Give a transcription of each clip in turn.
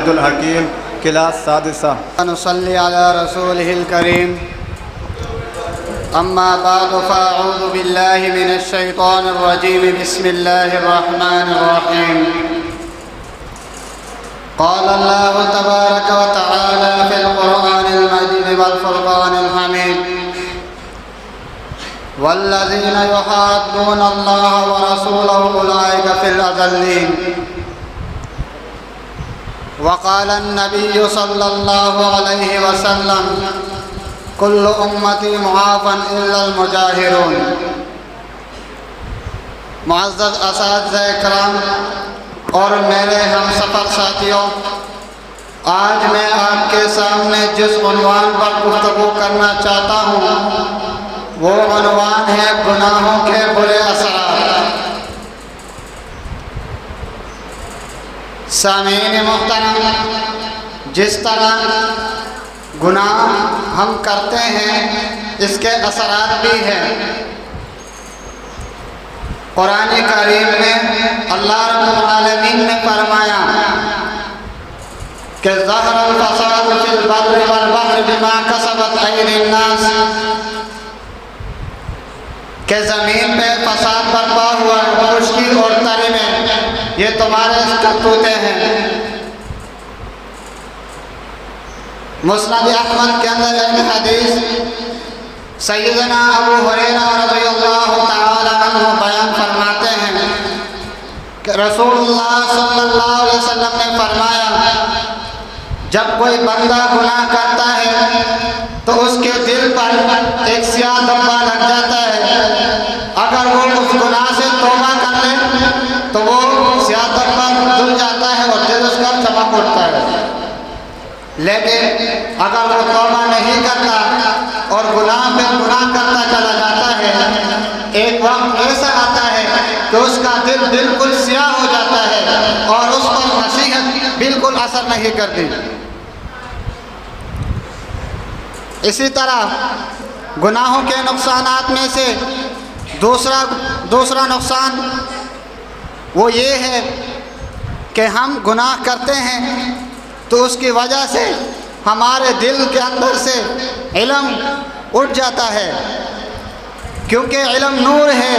अब्दुल हकीम, class सादिसा। नसल्ली अला रसूलिहिल करीम। अम्मा बाद फ़अऊज़ु बिल्लाहि मिनश शैतानिर रजीम। बिस्मिल्लाहिर रहमानिर रहीम। क़ाल अल्लाहु तबारक व तआला फ़िल क़ुरआनिल मजीद वल फ़ुरक़ानिल हमीद। वल्लज़ीना युहाद्दूना अल्लाह व रसूलहु उलाइका फ़िल अज़ल्लीन। वक़ाल अन्नबिय्यु सल्लल्लाहु अलैहि वसल्लम कुल्लु उम्मती मुआफ़न इल्लल मुजाहिरून। मुअज़्ज़ज़ असातिज़ा इकराम और मेरे हम सफ़र साथियों, आज मैं आपके सामने जिस उन्वान पर गुफ्तगू करना चाहता हूँ वो उन्वान है गुनाहों के बुरे असरात। सामीन मुहतरम, जिस तरह गुनाह हम करते हैं इसके असरात भी हैं। कुरान करीम में अल्लाह रब्बुल आलमीन ने फरमाया कि ज़हरल फ़साद फ़िल बर्रि वल बहरि बिमा कसबत अयदीन नास, कि ज़मीन पे फसाद बर्पा हुआ खुश्की और तरी में, ये तुम्हारे करतूते हैं। मुस्नद अहमद के अंदर एक हदीस सैयदना अबू हुरैरा रज़ियल्लाहु ताला अन्हु बयान फरमाते हैं कि रसूलुल्लाह सल्लल्लाहु अलैहि वसल्लम ने फरमाया, जब कोई बंदा गुनाह करता है तो उसके दिल पर एक स्याह धब्बा लग जाता है। अगर वो उस गुनाह से तौबा कर ले तो वो स्याह धब्बा धुल जाता है और दिल उसका चमक उठता है। लेकिन अगर वो तौबा नहीं करता और गुनाह पे गुनाह करता चला जाता है, एक वक्त ऐसा आता है कि उसका दिल बिल्कुल स्याह हो जाता है और उस पर नसीहत बिल्कुल असर नहीं करती। इसी तरह गुनाहों के नुकसानात में से दूसरा नुकसान वो ये है कि हम गुनाह करते हैं तो उसकी वजह से हमारे दिल के अंदर से इल्म उठ जाता है, क्योंकि इल्म नूर है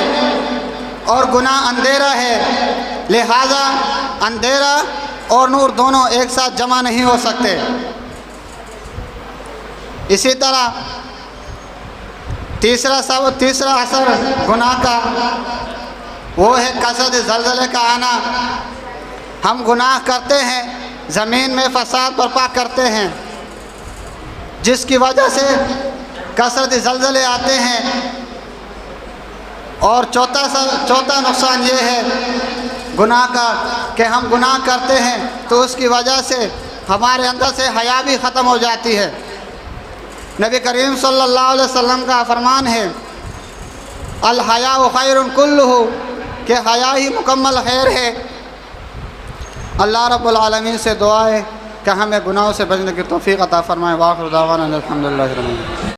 और गुनाह अंधेरा है। लिहाजा अंधेरा और नूर दोनों एक साथ जमा नहीं हो सकते। इसी तरह तीसरा असर गुनाह का वो है कसरत ज़लज़ले का आना। हम गुनाह करते हैं, ज़मीन में फसाद बर्पा करते हैं, जिसकी वजह से कसरत ज़लज़ले आते हैं। और चौथा नुकसान ये है गुनाह का कि हम गुनाह करते हैं तो उसकी वजह से हमारे अंदर से हया भी ख़त्म हो जाती है। नबी करीम सल्लल्लाहु अलैहि वसल्लम का फरमान है, अल हयाउ खैरुन कुल्लुहु, कि हया ही मुकम्मल खैर है। अल्लाह रब्बुल आलमीन से दुआ है कि हमें गुनाहों से बचने की तौफीक अता फरमाए। वाखिर दावाना अल्हम्दुलिल्लाहि रब्बिल आलमीन।